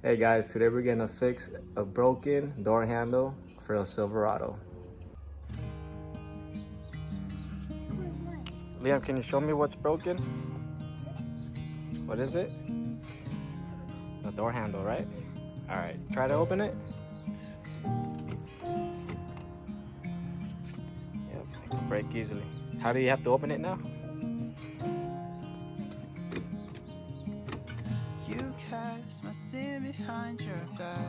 Hey guys, today we're gonna fix a broken door handle for a Silverado. Liam, can you show me what's broken? What is it? The door handle, right? All right, try to open it. Yep, it can break easily. How do you have to open it now? You cast my sin behind your back.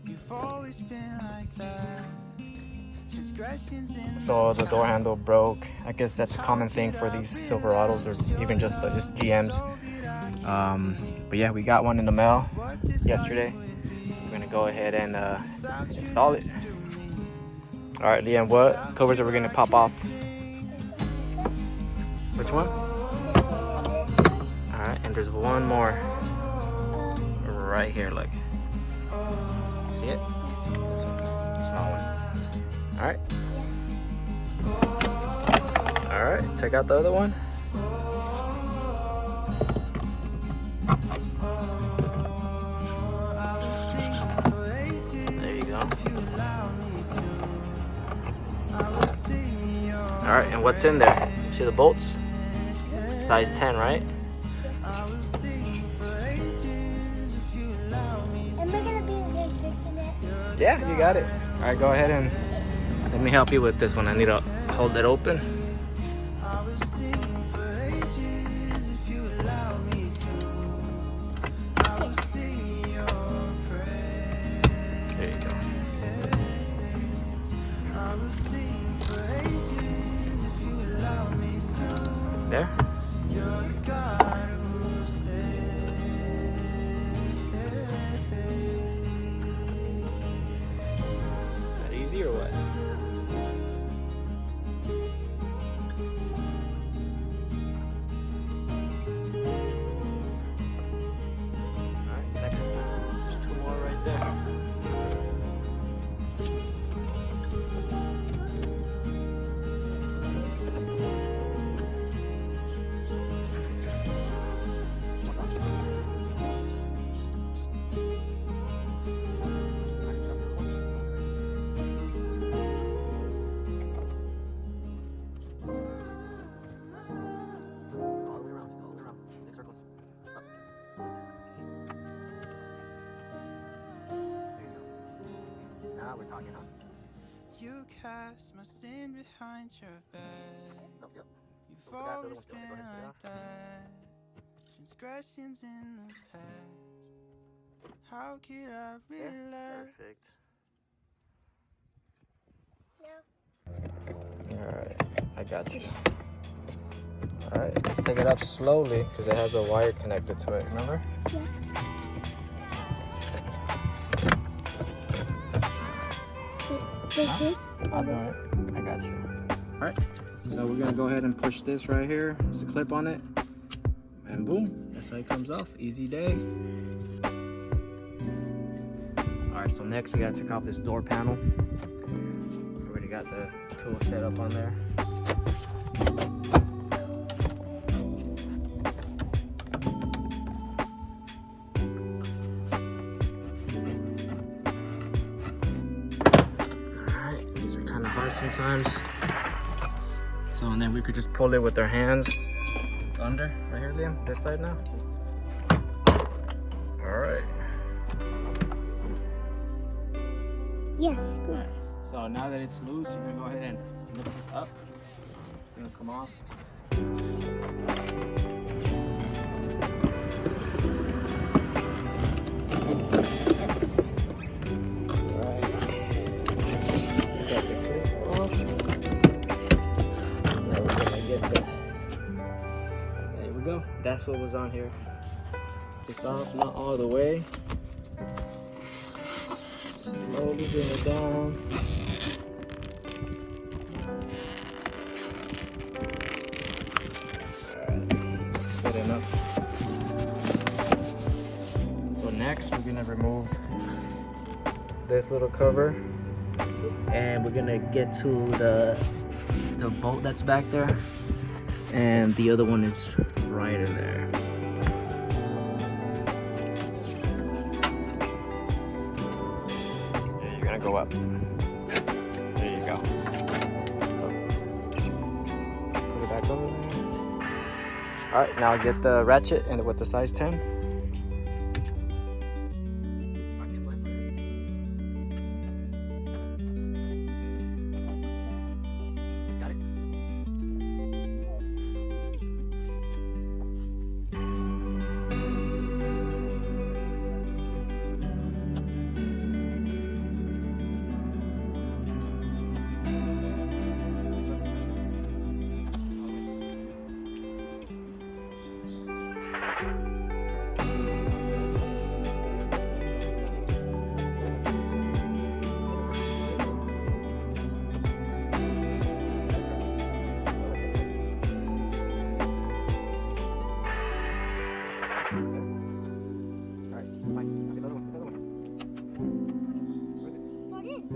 You've always been like that. Transgressions in So the door handle broke. I guess that's a common thing for these Silverados or even just GMs. But yeah, we got one in the mail yesterday. We're gonna go ahead and install it. All right, Liam, what covers are we gonna pop off? Which one? All right, and there's one more right here, look. See it? This one, small one. All right. All right, check out the other one. There you go. All right, and what's in there? See the bolts? Size 10, right? Yeah, you got it. All right, go ahead and let me help you with this one. I need to hold it open. There you go. There? That easy or what? Alright, next. There's two more right there. Now we're talking, huh? You cast my sin behind your back. Yep. You've always been like that. Transgressions in the past. How could I realize? Perfect. Alright, I got you. Alright, let's take it up slowly because it has a wire connected to it, remember? Yeah. I'll do it. I got you. Alright, so we're gonna go ahead and push this right here. There's a clip on it. And boom, that's how it comes off. Easy day. Alright, so next we gotta check off this door panel. We already got the tool set up on there. Sometimes. So, and then we could just pull it with our hands under, right here, Liam, this side now. All right. Yes. Right. So now that it's loose, you're gonna go ahead and lift this up. It's gonna come off. That's what was on here. This off, not all the way. Slowly bring it down. Alright, it's good enough. So next we're gonna remove this little cover and we're gonna get to the bolt that's back there, and the other one is right in there. gonna go up. There you go. Put it back over there. All right, now get the ratchet and with the size 10. Got it?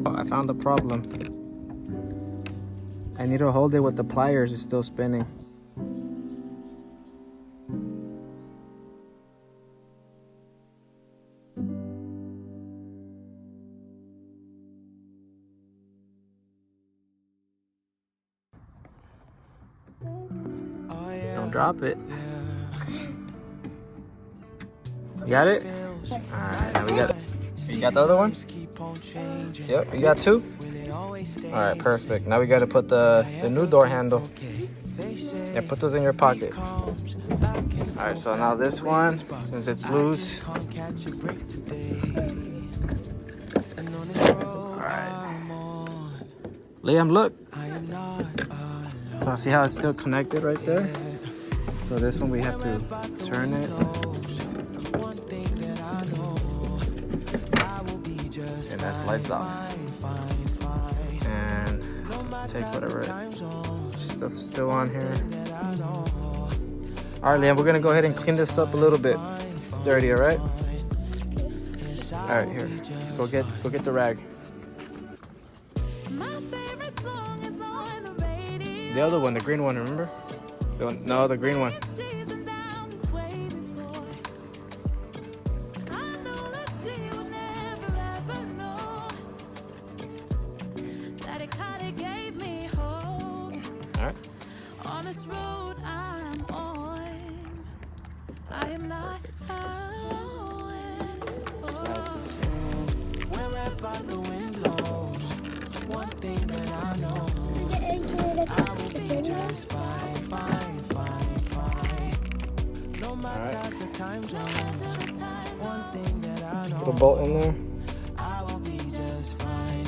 I found the problem. I need to hold it with the pliers, it's still spinning. Don't drop it. You got it? Alright, now we got it. You got the other one? Yep, you got two? Alright, perfect. Now we gotta put the new door handle. Yeah, put those in your pocket. Alright, so now this one, since it's loose. Alright. Liam, look. So see how it's still connected right there? So this one we have to turn it. And that slides off. And take whatever stuff's still on here. Alright, Liam, we're gonna go ahead and clean this up a little bit. It's dirty, alright? Alright, here. Go get the rag. The other one, the green one, remember? No, the green one. Alright. On this road I'm on, I am not alone. Wherever the wind blows, one thing that I know, I will be just fine. No matter the time zone, one thing that I know, Put a bolt in there. I will be just fine.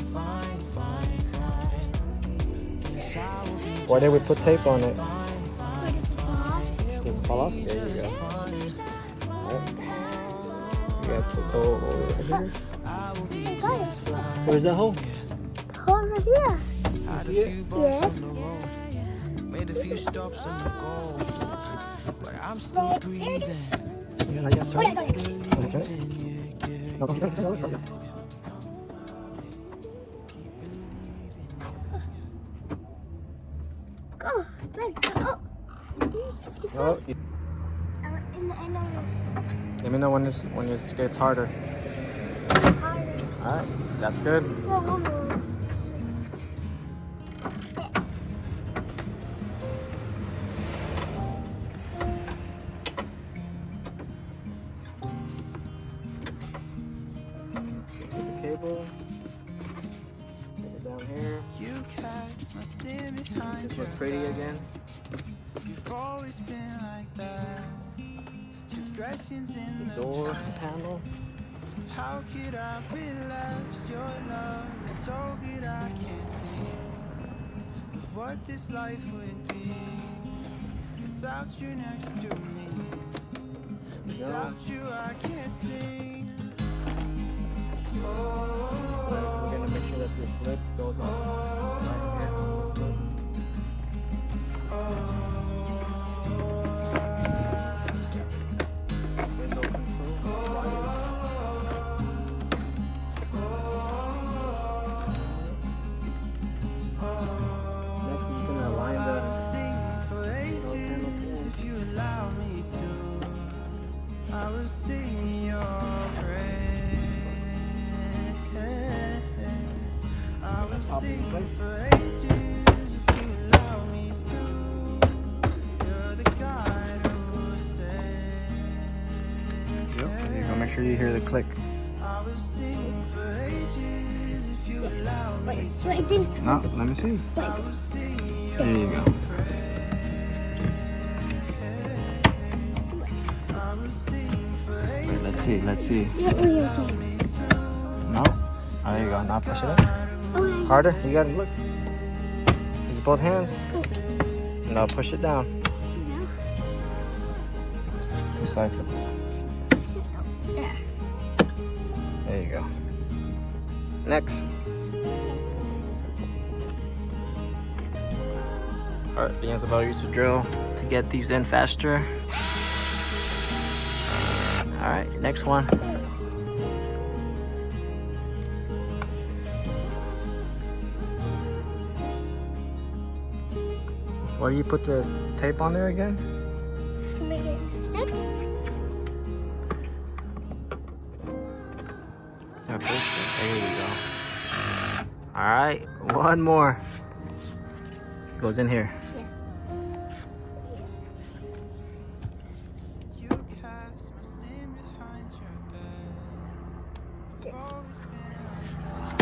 Yes, I will be. Why did we put tape on it? Fall. So it fall off? There you go. Alright. You gotta put the hole over here. I got it. Where's that hole? Over here. You see it? Yes. Made a few stops on the go, but I'm still breathing. Yeah, like that. Oh, yeah, I got it. Okay. No, don't turn it. Oh, Fred. Oh. Oh, you- In the let me know when this gets harder. it's harder. Alright, that's good. Whoa. Take the cable. Take it down here. You catch my sin behind This your looks pretty back. again. You've always been like that. Transgressions in The the door past. handle. How could I relax? Your love is so good I can't think of what this life would be without you next to me. Without you I can't sing. We're gonna make sure that this lip goes on right here. Window control. Next, we're gonna align the Sing for ages if you allow me to. I will sing your praise. Place. for ages if you allow me to. You're the guide who will Yep. There you go. Make sure you hear the click. I will sing for ages if you allow me to. Wait, this. No, let me see. I will sing There you go. I will sing for ages. Wait, let's see. Let's see. Yeah, what are you saying? No. Oh, there you go. Now push it up. Okay. Harder. You gotta look. Use both hands. Now push it down. Decipher. There. There you go. Next. Alright, Leon's about to use the drill to get these in faster. Alright, next one. Why do you put the tape on there again? To make it stick. Okay, there you go. Alright, one more. Goes in here. You cast my sin behind your bed. I've always been like that.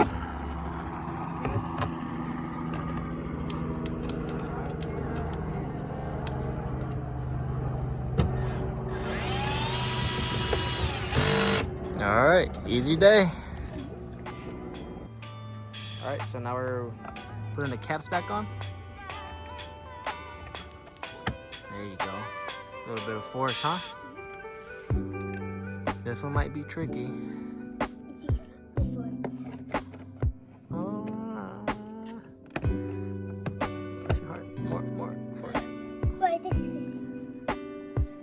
Alright, easy day. Alright, so now we're putting the caps back on. There you go. A little bit of force, huh? This one might be tricky. It's easy. This one. Push it hard. More forward. But I think it's easy.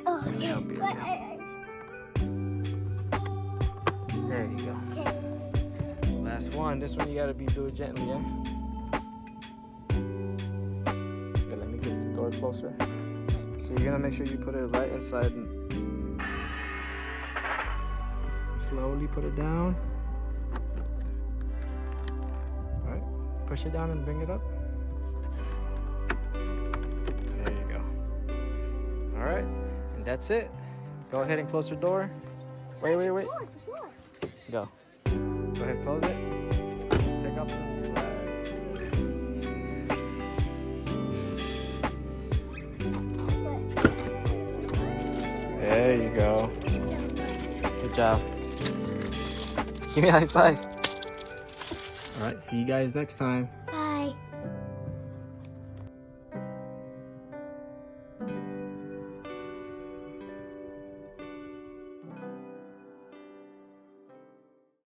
Oh, okay. That'll be But okay. There you go. Okay. Last one. This one you gotta do it gently, yeah? Okay, let me get the door closer. So you're gonna make sure you put it right inside and slowly put it down. Alright, push it down and bring it up. There you go. Alright, and that's it. Go ahead and close your door. Wait. Oh, it's a door. Go. Go ahead, close it. Take off the glass. There you go. Good job. Give me a high five. All right, see you guys next time.